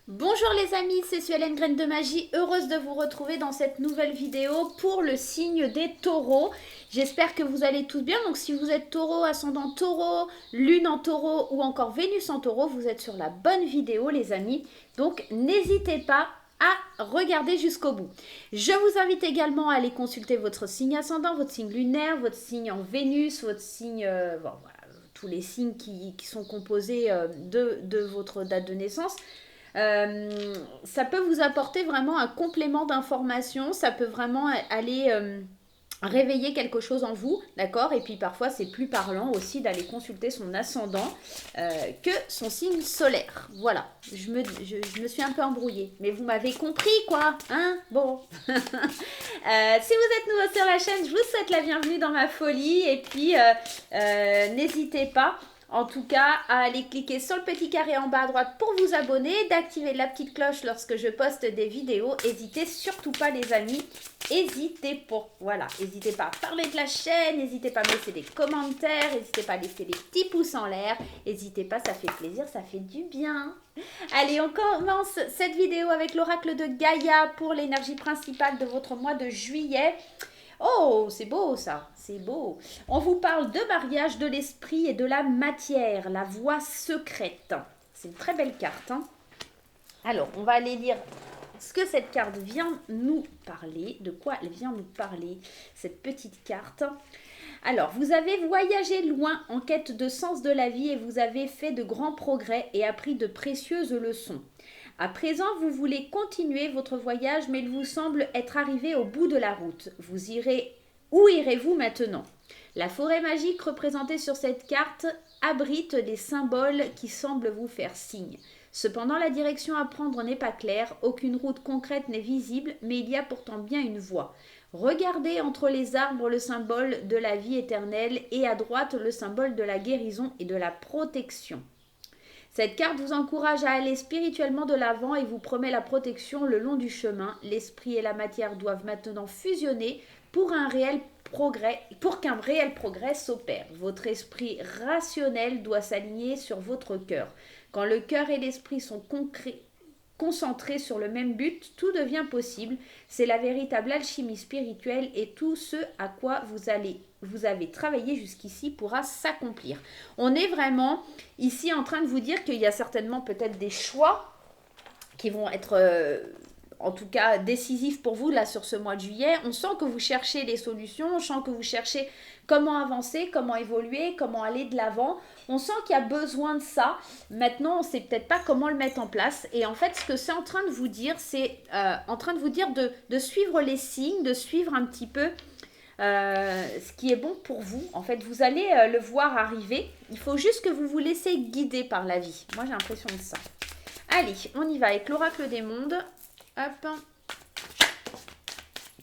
Bonjour les amis, c'est Suelen Graine de Magie, heureuse de vous retrouver dans cette nouvelle vidéo pour le signe des taureaux. J'espère que vous allez tous bien, donc si vous êtes taureau, ascendant taureau, lune en taureau ou encore Vénus en taureau, vous êtes sur la bonne vidéo les amis. Donc n'hésitez pas à regarder jusqu'au bout. Je vous invite également à aller consulter votre signe ascendant, votre signe lunaire, votre signe en Vénus, votre signe... bon, voilà, tous les signes qui sont composés de votre date de naissance. Ça peut vous apporter vraiment un complément d'information, ça peut vraiment aller réveiller quelque chose en vous, d'accord. Et puis parfois c'est plus parlant aussi d'aller consulter son ascendant que son signe solaire. Voilà, je me suis un peu embrouillée, mais vous m'avez compris quoi, hein. Bon. Si vous êtes nouveau sur la chaîne, je vous souhaite la bienvenue dans ma folie, et puis n'hésitez pas en tout cas à aller cliquer sur le petit carré en bas à droite pour vous abonner, d'activer la petite cloche lorsque je poste des vidéos. N'hésitez surtout pas les amis, n'hésitez pas, voilà, n'hésitez pas à parler de la chaîne, n'hésitez pas à me laisser des commentaires, n'hésitez pas à laisser des petits pouces en l'air, n'hésitez pas, ça fait plaisir, ça fait du bien. Allez, on commence cette vidéo avec l'oracle de Gaïa pour l'énergie principale de votre mois de juillet. Oh, c'est beau ça, c'est beau. On vous parle de mariage, de l'esprit et de la matière, la voie secrète. C'est une très belle carte, hein. Alors, on va aller lire ce que cette carte vient nous parler, de quoi elle vient nous parler, cette petite carte. Alors, vous avez voyagé loin en quête de sens de la vie et vous avez fait de grands progrès et appris de précieuses leçons. À présent, vous voulez continuer votre voyage, mais il vous semble être arrivé au bout de la route. Où irez-vous maintenant? La forêt magique représentée sur cette carte abrite des symboles qui semblent vous faire signe. Cependant, la direction à prendre n'est pas claire, aucune route concrète n'est visible, mais il y a pourtant bien une voie. Regardez entre les arbres le symbole de la vie éternelle et à droite le symbole de la guérison et de la protection. Cette carte vous encourage à aller spirituellement de l'avant et vous promet la protection le long du chemin. L'esprit et la matière doivent maintenant fusionner pour qu'un réel progrès s'opère. Votre esprit rationnel doit s'aligner sur votre cœur. Quand le cœur et l'esprit sont concentrés sur le même but, tout devient possible. C'est la véritable alchimie spirituelle et tout ce à quoi vous avez travaillé jusqu'ici pourra s'accomplir. On est vraiment ici en train de vous dire qu'il y a certainement peut-être des choix qui vont être en tout cas décisifs pour vous là sur ce mois de juillet. On sent que vous cherchez les solutions, on sent que vous cherchez comment avancer, comment évoluer, comment aller de l'avant. On sent qu'il y a besoin de ça. Maintenant, on ne sait peut-être pas comment le mettre en place. Et en fait, ce que c'est en train de vous dire, c'est en train de vous dire de suivre les signes, de suivre un petit peu ce qui est bon pour vous. En fait, vous allez le voir arriver. Il faut juste que vous vous laissez guider par la vie. Moi, j'ai l'impression de ça. Allez, on y va avec l'oracle des mondes. Hop.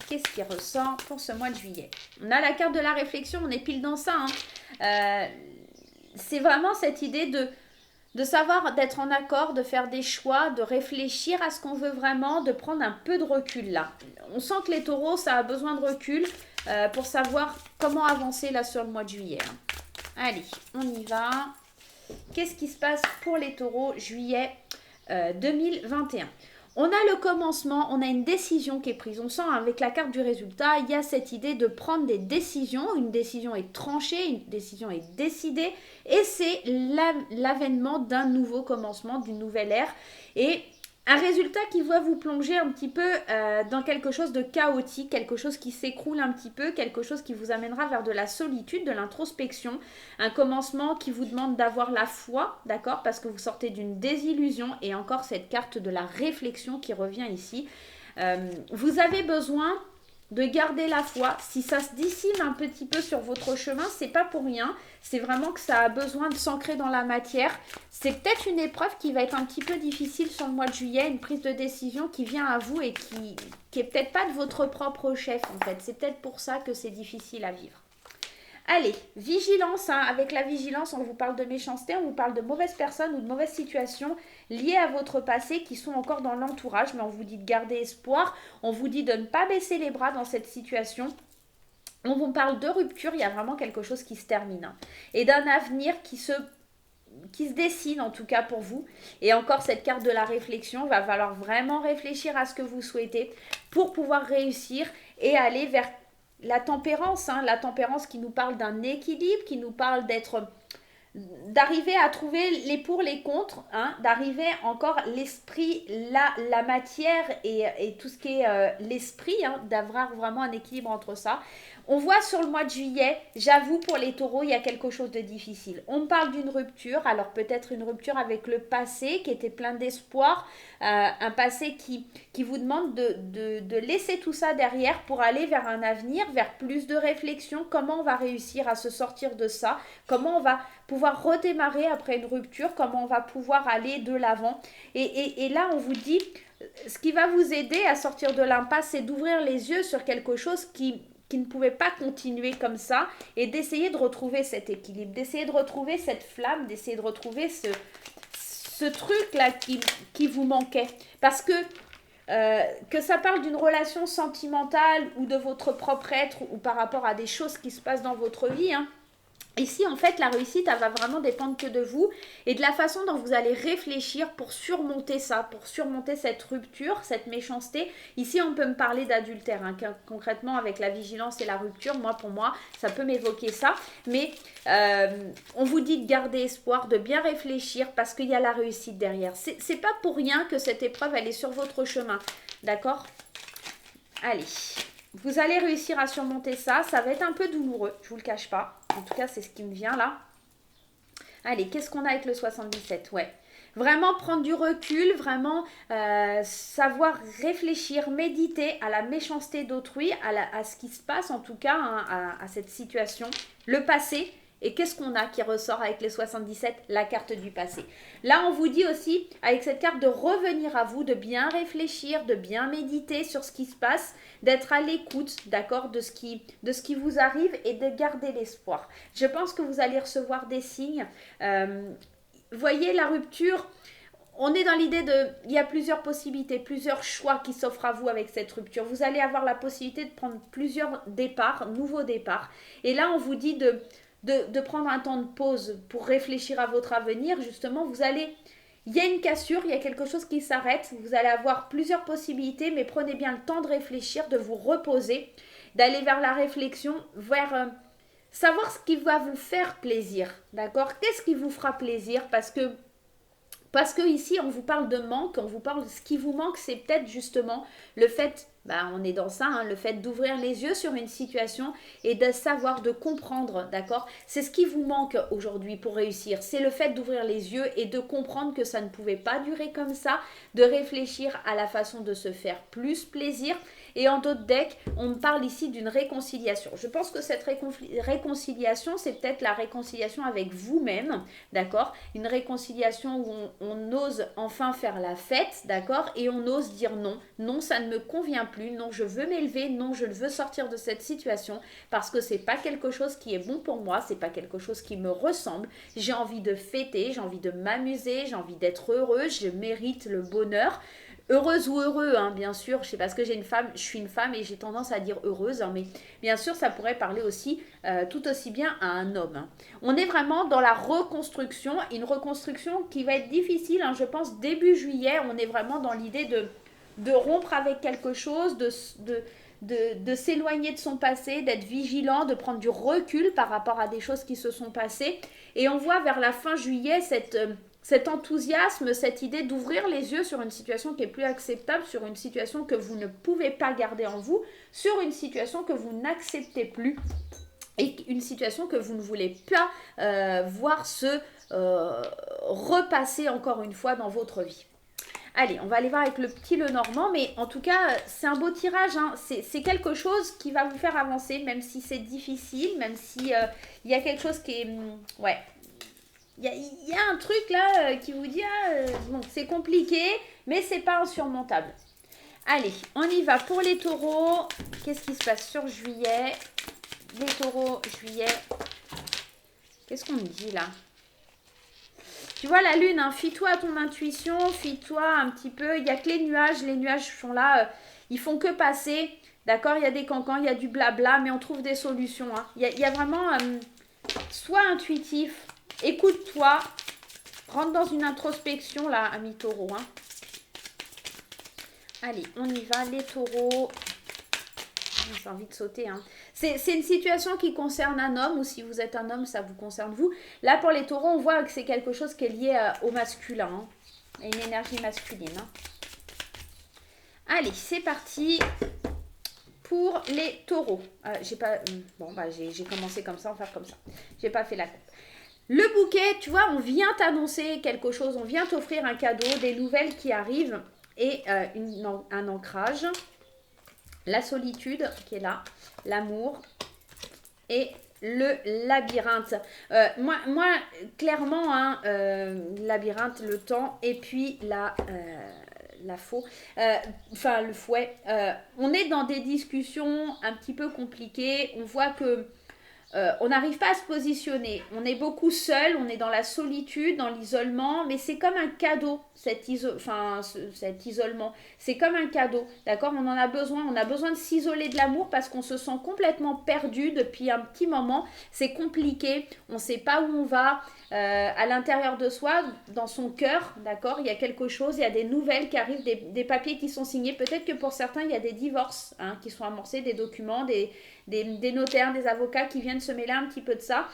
Qu'est-ce qui ressort pour ce mois de juillet? On a la carte de la réflexion, on est pile dans ça, hein. C'est vraiment cette idée de savoir, d'être en accord, de faire des choix, de réfléchir à ce qu'on veut vraiment, de prendre un peu de recul là. On sent que les taureaux, ça a besoin de recul pour savoir comment avancer là sur le mois de juillet, hein. Allez, on y va. Qu'est-ce qui se passe pour les taureaux juillet 2021? On a le commencement, on a une décision qui est prise. On sent avec la carte du résultat, il y a cette idée de prendre des décisions. Une décision est tranchée, une décision est décidée. Et c'est l'avènement d'un nouveau commencement, d'une nouvelle ère. Et un résultat qui va vous plonger un petit peu dans quelque chose de chaotique, quelque chose qui s'écroule un petit peu, quelque chose qui vous amènera vers de la solitude, de l'introspection. Un commencement qui vous demande d'avoir la foi, d'accord, parce que vous sortez d'une désillusion. Et encore cette carte de la réflexion qui revient ici. Vous avez besoin de garder la foi. Si ça se dissipe un petit peu sur votre chemin, c'est pas pour rien. C'est vraiment que ça a besoin de s'ancrer dans la matière. C'est peut-être une épreuve qui va être un petit peu difficile sur le mois de juillet, une prise de décision qui vient à vous et qui est peut-être pas de votre propre chef en fait. C'est peut-être pour ça que c'est difficile à vivre. Allez, vigilance, hein. Avec la vigilance, on vous parle de méchanceté, on vous parle de mauvaises personnes ou de mauvaises situations liées à votre passé qui sont encore dans l'entourage, mais on vous dit de garder espoir, on vous dit de ne pas baisser les bras dans cette situation. On vous parle de rupture, il y a vraiment quelque chose qui se termine, hein. Et d'un avenir qui se dessine en tout cas pour vous. Et encore cette carte de la réflexion, va falloir vraiment réfléchir à ce que vous souhaitez pour pouvoir réussir et aller vers la tempérance. Hein, la tempérance qui nous parle d'un équilibre, qui nous parle d'arriver à trouver les pour, les contre, hein, d'arriver encore l'esprit, la matière et tout ce qui est l'esprit, hein, d'avoir vraiment un équilibre entre ça. On voit sur le mois de juillet, j'avoue pour les taureaux, il y a quelque chose de difficile. On me parle d'une rupture, alors peut-être une rupture avec le passé qui était plein d'espoir, un passé qui vous demande de laisser tout ça derrière pour aller vers un avenir, vers plus de réflexion, comment on va réussir à se sortir de ça, comment on va pouvoir redémarrer après une rupture, comment on va pouvoir aller de l'avant. Et là, on vous dit, ce qui va vous aider à sortir de l'impasse, c'est d'ouvrir les yeux sur quelque chose qui ne pouvait pas continuer comme ça et d'essayer de retrouver cet équilibre, d'essayer de retrouver cette flamme, d'essayer de retrouver ce truc-là qui vous manquait. Parce que ça parle d'une relation sentimentale ou de votre propre être ou par rapport à des choses qui se passent dans votre vie, hein. Ici, en fait, la réussite, elle va vraiment dépendre que de vous et de la façon dont vous allez réfléchir pour surmonter ça, pour surmonter cette rupture, cette méchanceté. Ici, on peut me parler d'adultère, hein, concrètement, avec la vigilance et la rupture. Pour moi, ça peut m'évoquer ça. Mais on vous dit de garder espoir, de bien réfléchir parce qu'il y a la réussite derrière. C'est pas pour rien que cette épreuve, elle est sur votre chemin. D'accord ? Allez. Vous allez réussir à surmonter ça. Ça va être un peu douloureux, je ne vous le cache pas. En tout cas, c'est ce qui me vient là. Allez, qu'est-ce qu'on a avec le 77 ? Ouais. Vraiment prendre du recul, vraiment savoir réfléchir, méditer à la méchanceté d'autrui, à ce qui se passe en tout cas, hein, à cette situation. Le passé. Et qu'est-ce qu'on a qui ressort avec les 77 ? La carte du passé. Là, on vous dit aussi, avec cette carte, de revenir à vous, de bien réfléchir, de bien méditer sur ce qui se passe, d'être à l'écoute, d'accord, de ce qui vous arrive et de garder l'espoir. Je pense que vous allez recevoir des signes. Voyez la rupture. On est dans l'idée il y a plusieurs possibilités, plusieurs choix qui s'offrent à vous avec cette rupture. Vous allez avoir la possibilité de prendre plusieurs départs, nouveaux départs. Et là, on vous dit de prendre un temps de pause pour réfléchir à votre avenir. Justement, il y a une cassure, il y a quelque chose qui s'arrête. Vous allez avoir plusieurs possibilités, mais prenez bien le temps de réfléchir, de vous reposer, d'aller vers la réflexion, vers savoir ce qui va vous faire plaisir. D'accord ? Qu'est-ce qui vous fera plaisir ? Parce que ici, on vous parle de manque, on vous parle de ce qui vous manque, c'est peut-être justement le fait, on est dans ça, hein, le fait d'ouvrir les yeux sur une situation et de savoir, de comprendre, d'accord ? C'est ce qui vous manque aujourd'hui pour réussir, c'est le fait d'ouvrir les yeux et de comprendre que ça ne pouvait pas durer comme ça, de réfléchir à la façon de se faire plus plaisir. Et en d'autres decks, on me parle ici d'une réconciliation. Je pense que cette réconciliation, c'est peut-être la réconciliation avec vous-même, d'accord ? Une réconciliation où on ose enfin faire la fête, d'accord ? Et on ose dire non. Non, ça ne me convient plus. Non, je veux m'élever. Non, je veux sortir de cette situation parce que c'est pas quelque chose qui est bon pour moi. C'est pas quelque chose qui me ressemble. J'ai envie de fêter, j'ai envie de m'amuser, j'ai envie d'être heureuse, je mérite le bonheur. Heureuse ou heureux, hein, bien sûr, c'est parce que je suis une femme et j'ai tendance à dire heureuse, hein, mais bien sûr, ça pourrait parler aussi tout aussi bien à un homme. Hein. On est vraiment dans la reconstruction, une reconstruction qui va être difficile, hein, je pense, début juillet, on est vraiment dans l'idée de rompre avec quelque chose, de s'éloigner de son passé, d'être vigilant, de prendre du recul par rapport à des choses qui se sont passées. Et on voit vers la fin juillet cet enthousiasme, cette idée d'ouvrir les yeux sur une situation qui est plus acceptable, sur une situation que vous ne pouvez pas garder en vous, sur une situation que vous n'acceptez plus et une situation que vous ne voulez pas voir se repasser encore une fois dans votre vie. Allez, on va aller voir avec le petit Lenormand, mais en tout cas, c'est un beau tirage, hein. C'est quelque chose qui va vous faire avancer, même si c'est difficile, même si y a quelque chose qui est... ouais. Il y a un truc là qui vous dit bon, c'est compliqué, mais c'est pas insurmontable. Allez, on y va pour les taureaux. Qu'est-ce qui se passe sur juillet ? Les taureaux, juillet. Qu'est-ce qu'on me dit là ? Tu vois la lune, hein, fie-toi à ton intuition, fie-toi un petit peu. Il n'y a que les nuages sont là, ils font que passer. D'accord, il y a des cancans, il y a du blabla, mais on trouve des solutions. Hein. Il y a vraiment, sois intuitif. Écoute-toi, Rentre dans une introspection, là, amis taureaux. Hein. Allez, on y va, les taureaux. J'ai envie de sauter. Hein. C'est une situation qui concerne un homme, ou si vous êtes un homme, ça vous concerne vous. Là, pour les taureaux, on voit que c'est quelque chose qui est lié au masculin. Hein, et une énergie masculine. Hein. Allez, c'est parti pour les taureaux. J'ai pas... bon, bah, j'ai commencé comme ça, on va faire comme ça. J'ai pas fait la coupe. Le bouquet, tu vois, on vient t'annoncer quelque chose, on vient t'offrir un cadeau, des nouvelles qui arrivent et un ancrage. La solitude qui est là, l'amour et le labyrinthe. Moi, clairement, hein, labyrinthe, le temps et puis la faux, enfin le fouet. On est dans des discussions un petit peu compliquées. On voit que on n'arrive pas à se positionner. On est beaucoup seul, on est dans la solitude, dans l'isolement, mais c'est comme un cadeau, cet isolement. C'est comme un cadeau, d'accord? On en a besoin, on a besoin de s'isoler de l'amour parce qu'on se sent complètement perdu depuis un petit moment. C'est compliqué, on ne sait pas où on va. À l'intérieur de soi, dans son cœur, d'accord, il y a quelque chose, il y a des nouvelles qui arrivent, des papiers qui sont signés. Peut-être que pour certains, il y a des divorces hein, qui sont amorcés, des documents, des notaires, des avocats qui viennent se mêler un petit peu de ça.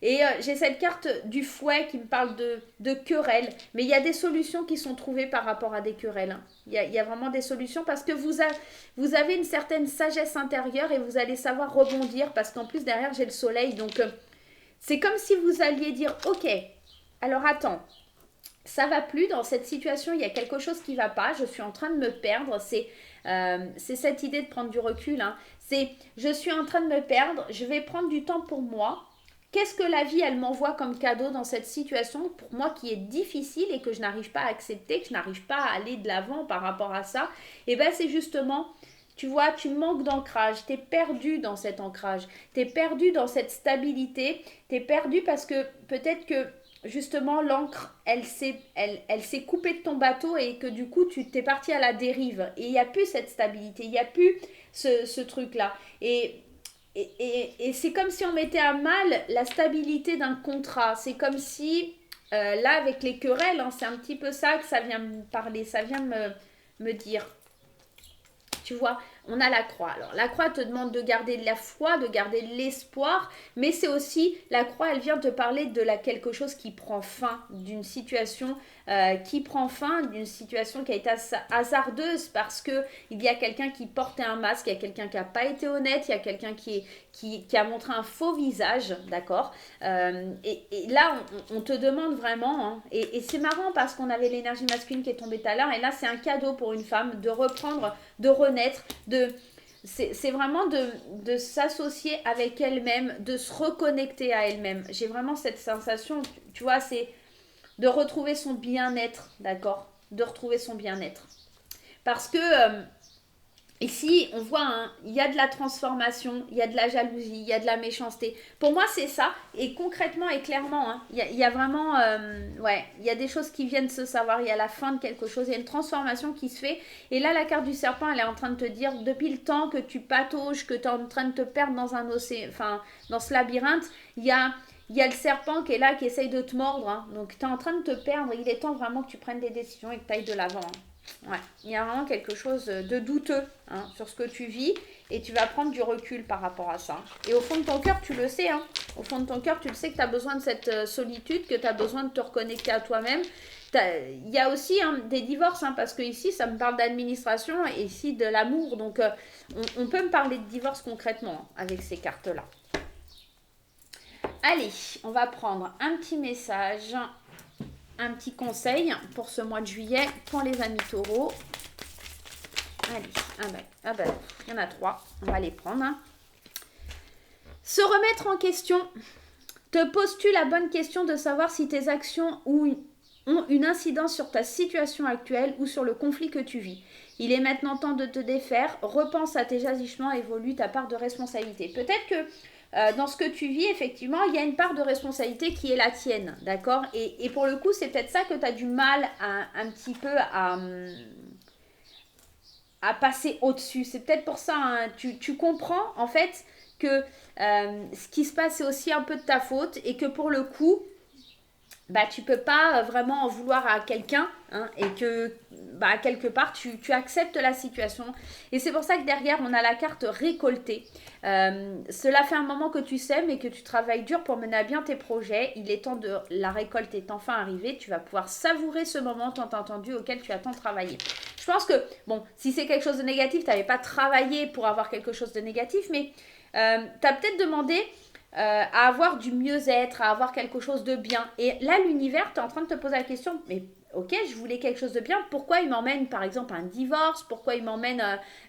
Et j'ai cette carte du fouet qui me parle de querelles. Mais il y a des solutions qui sont trouvées par rapport à des querelles. Hein. Il y a vraiment des solutions parce que vous avez une certaine sagesse intérieure et vous allez savoir rebondir parce qu'en plus derrière j'ai le soleil. Donc c'est comme si vous alliez dire « Ok, alors attends, ça va plus dans cette situation, il y a quelque chose qui va pas, je suis en train de me perdre. » C'est cette idée de prendre du recul. Hein. C'est « Je suis en train de me perdre, je vais prendre du temps pour moi. » Qu'est-ce que la vie, elle m'envoie comme cadeau dans cette situation pour moi qui est difficile et que je n'arrive pas à accepter, que je n'arrive pas à aller de l'avant par rapport à ça? Et bien, c'est justement, tu vois, tu manques d'ancrage, tu es perdu dans cet ancrage, tu es perdu dans cette stabilité, tu es perdu parce que peut-être que justement l'ancre, elle s'est coupée de ton bateau et que du coup, tu t'es parti à la dérive. Et il n'y a plus cette stabilité, il n'y a plus ce truc-là. Et c'est comme si on mettait à mal la stabilité d'un contrat. C'est comme si, là, avec les querelles, hein, c'est un petit peu ça que ça vient me parler, ça vient me dire. Tu vois, on a la croix. Alors, la croix te demande de garder de la foi, de garder de l'espoir, mais c'est aussi, la croix, elle vient te parler de quelque chose qui prend fin, d'une situation qui prend fin, d'une situation qui a été hasardeuse parce que il y a quelqu'un qui portait un masque, il y a quelqu'un qui n'a pas été honnête, il y a quelqu'un qui a montré un faux visage, d'accord et là, on te demande vraiment, hein, et c'est marrant parce qu'on avait l'énergie masculine qui est tombée tout à l'heure, et là, c'est un cadeau pour une femme de reprendre, de renaître, c'est vraiment de s'associer avec elle-même, de se reconnecter à elle-même. J'ai vraiment cette sensation, tu vois, c'est de retrouver son bien-être, d'accord? De retrouver son bien-être. Parce que ici, on voit, hein, il y a de la transformation, il y a de la jalousie, il y a de la méchanceté. Pour moi, c'est ça. Et concrètement et clairement, hein, il y a vraiment... ouais, il y a des choses qui viennent se savoir. Il y a la fin de quelque chose. Il y a une transformation qui se fait. Et là, la carte du serpent, elle est en train de te dire, depuis le temps que tu patauges, que tu es en train de te perdre dans un océan, enfin, dans ce labyrinthe, il y a le serpent qui est là, qui essaye de te mordre. Hein. Donc, tu es en train de te perdre. Il est temps vraiment que tu prennes des décisions et que tu ailles de l'avant. Hein. Ouais, il y a vraiment quelque chose de douteux hein, sur ce que tu vis et tu vas prendre du recul par rapport à ça. Et au fond de ton cœur, tu le sais. Hein, au fond de ton cœur, tu le sais que tu as besoin de cette solitude, que tu as besoin de te reconnecter à toi-même. Il y a aussi hein, des divorces, hein, parce que ici, ça me parle d'administration et ici de l'amour. Donc, on peut me parler de divorce concrètement hein, avec ces cartes-là. Allez, on va prendre un petit message. Un petit conseil pour ce mois de juillet pour les amis taureaux. Allez, il y en a 3. On va les prendre. Hein. Se remettre en question. Te poses-tu la bonne question de savoir si tes actions ont une incidence sur ta situation actuelle ou sur le conflit que tu vis? Il est maintenant temps de te défaire. Repense à tes agissements et évolue ta part de responsabilité. Peut-être que dans ce que tu vis, effectivement, il y a une part de responsabilité qui est la tienne, d'accord et pour le coup, c'est peut-être ça que tu as du mal un petit peu à passer au-dessus. C'est peut-être pour ça, hein, tu comprends, en fait, que ce qui se passe, c'est aussi un peu de ta faute et que pour le coup, bah, tu peux pas vraiment en vouloir à quelqu'un, hein, et que bah, quelque part tu acceptes la situation. Et c'est pour ça que derrière on a la carte récoltée. Cela fait un moment que tu sèmes et que tu travailles dur pour mener à bien tes projets. Il est temps de la récolte est enfin arrivée. Tu vas pouvoir savourer ce moment tant attendu auquel tu as tant travaillé. Je pense que, bon, si c'est quelque chose de négatif, tu n'avais pas travaillé pour avoir quelque chose de négatif, mais tu as peut-être demandé à avoir du mieux-être, à avoir quelque chose de bien. Et là, l'univers, tu es en train de te poser la question, mais ok, je voulais quelque chose de bien, pourquoi il m'emmène par exemple un divorce, pourquoi il m'emmène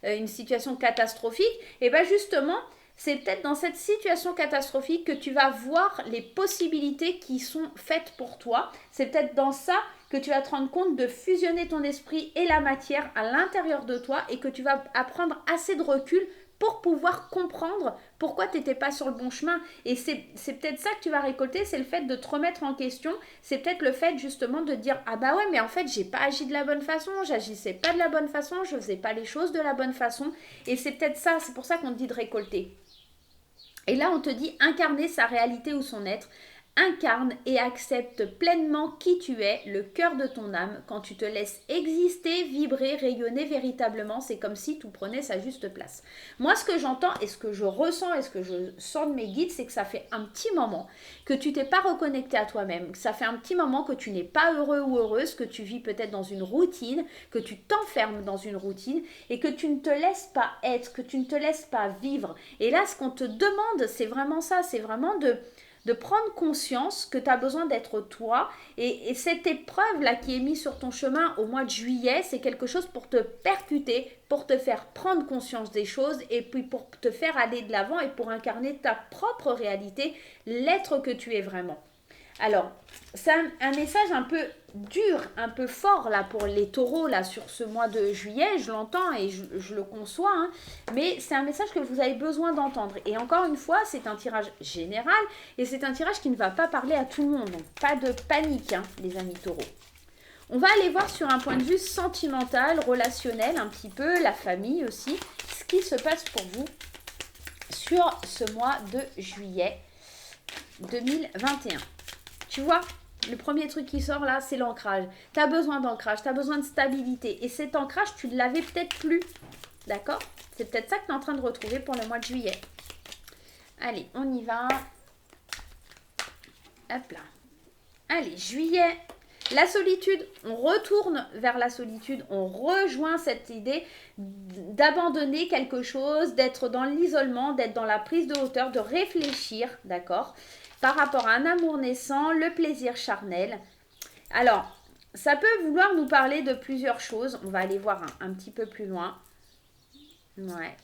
une situation catastrophique? Et bien justement, c'est peut-être dans cette situation catastrophique que tu vas voir les possibilités qui sont faites pour toi. C'est peut-être dans ça que tu vas te rendre compte de fusionner ton esprit et la matière à l'intérieur de toi et que tu vas apprendre assez de recul pour pouvoir comprendre pourquoi tu n'étais pas sur le bon chemin. Et c'est peut-être ça que tu vas récolter, c'est le fait de te remettre en question, c'est peut-être le fait justement de dire ah bah ouais mais en fait j'ai pas agi de la bonne façon, j'agissais pas de la bonne façon, je faisais pas les choses de la bonne façon. Et c'est peut-être ça, c'est pour ça qu'on te dit de récolter. Et là, on te dit incarner sa réalité ou son être. Incarne et accepte pleinement qui tu es, le cœur de ton âme. Quand tu te laisses exister, vibrer, rayonner véritablement, c'est comme si tout prenait sa juste place. Moi, ce que j'entends et ce que je ressens et ce que je sens de mes guides, c'est que ça fait un petit moment que tu t'es pas reconnecté à toi-même, que ça fait un petit moment que tu n'es pas heureux ou heureuse, que tu vis peut-être dans une routine, que tu t'enfermes dans une routine et que tu ne te laisses pas être, que tu ne te laisses pas vivre. Et là, ce qu'on te demande, c'est vraiment ça, c'est vraiment de prendre conscience que tu as besoin d'être toi. Et cette épreuve-là qui est mise sur ton chemin au mois de juillet, c'est quelque chose pour te percuter, pour te faire prendre conscience des choses et puis pour te faire aller de l'avant et pour incarner ta propre réalité, l'être que tu es vraiment. Alors, c'est un message un peu dur, un peu fort là pour les taureaux là sur ce mois de juillet, je l'entends et je le conçois, hein, mais c'est un message que vous avez besoin d'entendre. Et encore une fois, c'est un tirage général et c'est un tirage qui ne va pas parler à tout le monde, donc pas de panique, hein, les amis taureaux. On va aller voir sur un point de vue sentimental, relationnel un petit peu, la famille aussi, ce qui se passe pour vous sur ce mois de juillet 2021. Tu vois, le premier truc qui sort là, c'est l'ancrage. Tu as besoin d'ancrage, tu as besoin de stabilité. Et cet ancrage, tu ne l'avais peut-être plus. D'accord? C'est peut-être ça que tu es en train de retrouver pour le mois de juillet. Allez, on y va. Hop là. Allez, juillet. La solitude, on retourne vers la solitude, on rejoint cette idée d'abandonner quelque chose, d'être dans l'isolement, d'être dans la prise de hauteur, de réfléchir, d'accord, par rapport à un amour naissant, le plaisir charnel. Alors, ça peut vouloir nous parler de plusieurs choses. On va aller voir un petit peu plus loin. Ouais.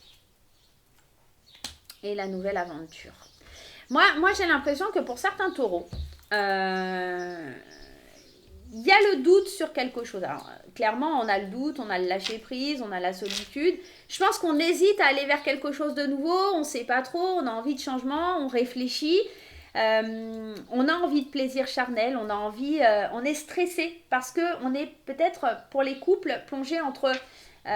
Et la nouvelle aventure. Moi j'ai l'impression que pour certains taureaux, il y a le doute sur quelque chose. Alors, clairement, on a le doute, on a le lâcher-prise, on a la solitude. Je pense qu'on hésite à aller vers quelque chose de nouveau, on ne sait pas trop, on a envie de changement, on réfléchit. On a envie de plaisir charnel, on a envie, on est stressé parce qu'on est peut-être pour les couples plongé entre,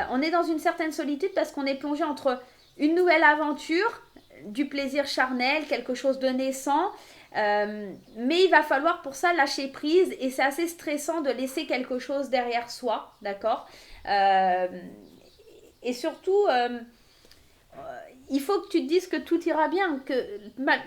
on est dans une certaine solitude parce qu'on est plongé entre une nouvelle aventure, du plaisir charnel, quelque chose de naissant, mais il va falloir pour ça lâcher prise et c'est assez stressant de laisser quelque chose derrière soi, d'accord, et surtout il faut que tu te dises que tout ira bien, que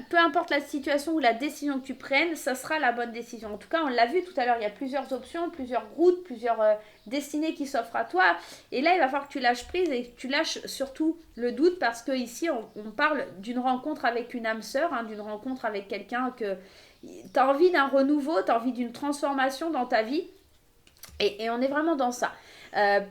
peu importe la situation ou la décision que tu prennes, ça sera la bonne décision. En tout cas, on l'a vu tout à l'heure, il y a plusieurs options, plusieurs routes, plusieurs destinées qui s'offrent à toi. Et là, il va falloir que tu lâches prise et que tu lâches surtout le doute parce qu'ici, on parle d'une rencontre avec une âme sœur, hein, d'une rencontre avec quelqu'un que tu as envie d'un renouveau, tu as envie d'une transformation dans ta vie. Et on est vraiment dans ça.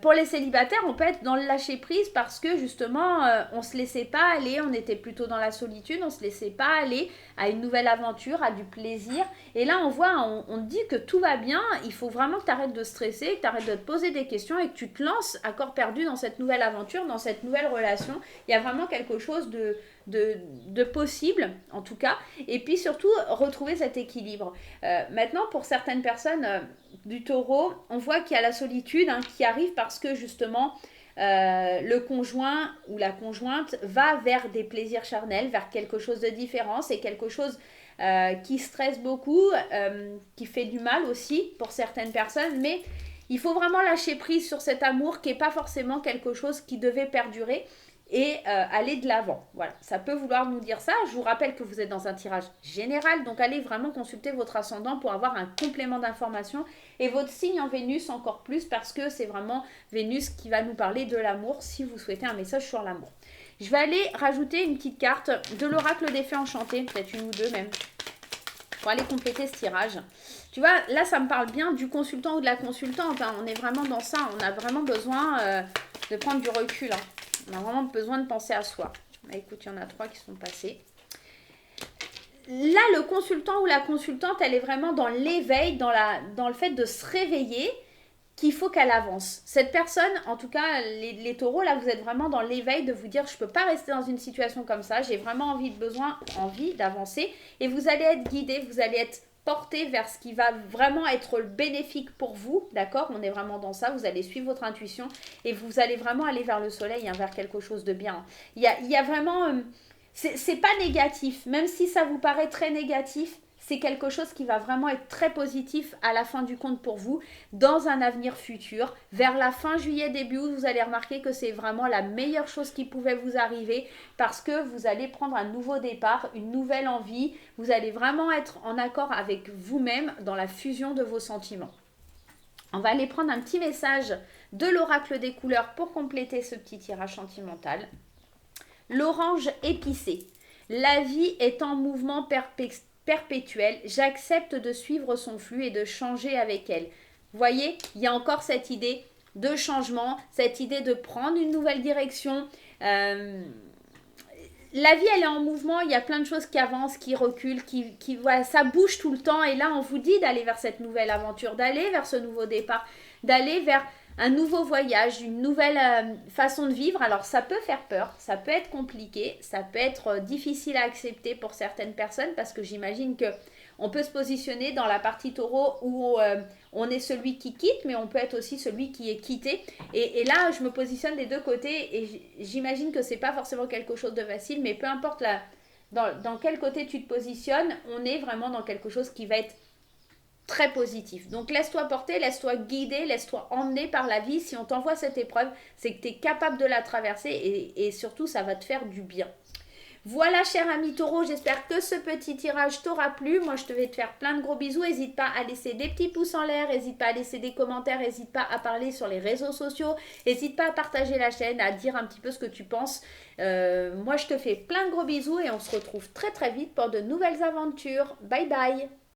Pour les célibataires, on peut être dans le lâcher prise parce que justement, on se laissait pas aller, on était plutôt dans la solitude, on se laissait pas aller à une nouvelle aventure, à du plaisir. Et là, on voit, on dit que tout va bien, il faut vraiment que tu arrêtes de stresser, que tu arrêtes de te poser des questions et que tu te lances à corps perdu dans cette nouvelle aventure, dans cette nouvelle relation. Il y a vraiment quelque chose de possible, en tout cas. Et puis surtout, retrouver cet équilibre. Maintenant, pour certaines personnes du taureau, on voit qu'il y a la solitude qui arrive parce que justement le conjoint ou la conjointe va vers des plaisirs charnels, vers quelque chose de différent, c'est quelque chose qui stresse beaucoup, qui fait du mal aussi pour certaines personnes, mais il faut vraiment lâcher prise sur cet amour qui n'est pas forcément quelque chose qui devait perdurer et aller de l'avant. Voilà, ça peut vouloir nous dire ça. Je vous rappelle que vous êtes dans un tirage général, donc allez vraiment consulter votre ascendant pour avoir un complément d'information et votre signe en Vénus encore plus parce que c'est vraiment Vénus qui va nous parler de l'amour si vous souhaitez un message sur l'amour. Je vais aller rajouter une petite carte de l'oracle des fées enchantées, peut-être une ou deux même, pour aller compléter ce tirage. Tu vois, là, ça me parle bien du consultant ou de la consultante. Hein. On est vraiment dans ça. On a vraiment besoin de prendre du recul. Hein. On a vraiment besoin de penser à soi. Bah, écoute, il y en a 3 qui sont passés. Là, le consultant ou la consultante, elle est vraiment dans l'éveil, dans le fait de se réveiller, qu'il faut qu'elle avance. Cette personne, en tout cas, les taureaux, là, vous êtes vraiment dans l'éveil de vous dire, je ne peux pas rester dans une situation comme ça. J'ai vraiment envie d'avancer. Et vous allez être guidé, vous allez être porter vers ce qui va vraiment être bénéfique pour vous, d'accord? On est vraiment dans ça, vous allez suivre votre intuition et vous allez vraiment aller vers le soleil, hein, vers quelque chose de bien. Il y a vraiment... c'est pas négatif, même si ça vous paraît très négatif, c'est quelque chose qui va vraiment être très positif à la fin du compte pour vous, dans un avenir futur. Vers la fin juillet, début août, vous allez remarquer que c'est vraiment la meilleure chose qui pouvait vous arriver parce que vous allez prendre un nouveau départ, une nouvelle envie. Vous allez vraiment être en accord avec vous-même dans la fusion de vos sentiments. On va aller prendre un petit message de l'oracle des couleurs pour compléter ce petit tirage sentimental. L'orange épicé. La vie est en mouvement perpétuel, j'accepte de suivre son flux et de changer avec elle. Vous voyez, il y a encore cette idée de changement, cette idée de prendre une nouvelle direction. La vie, elle est en mouvement, il y a plein de choses qui avancent, qui reculent, voilà, ça bouge tout le temps. Et là, on vous dit d'aller vers cette nouvelle aventure, d'aller vers ce nouveau départ, d'aller vers un nouveau voyage, une nouvelle façon de vivre. Alors, ça peut faire peur, ça peut être compliqué, ça peut être difficile à accepter pour certaines personnes parce que j'imagine que on peut se positionner dans la partie taureau où on est celui qui quitte, mais on peut être aussi celui qui est quitté. Et là, je me positionne des deux côtés et j'imagine que c'est pas forcément quelque chose de facile, mais peu importe dans quel côté tu te positionnes, on est vraiment dans quelque chose qui va être très positif. Donc laisse-toi porter, laisse-toi guider, laisse-toi emmener par la vie. Si on t'envoie cette épreuve, c'est que tu es capable de la traverser et surtout, ça va te faire du bien. Voilà, cher ami taureau, j'espère que ce petit tirage t'aura plu. Moi, je te vais te faire plein de gros bisous. N'hésite pas à laisser des petits pouces en l'air, n'hésite pas à laisser des commentaires, n'hésite pas à parler sur les réseaux sociaux, n'hésite pas à partager la chaîne, à dire un petit peu ce que tu penses. Moi, je te fais plein de gros bisous et on se retrouve très très vite pour de nouvelles aventures. Bye bye!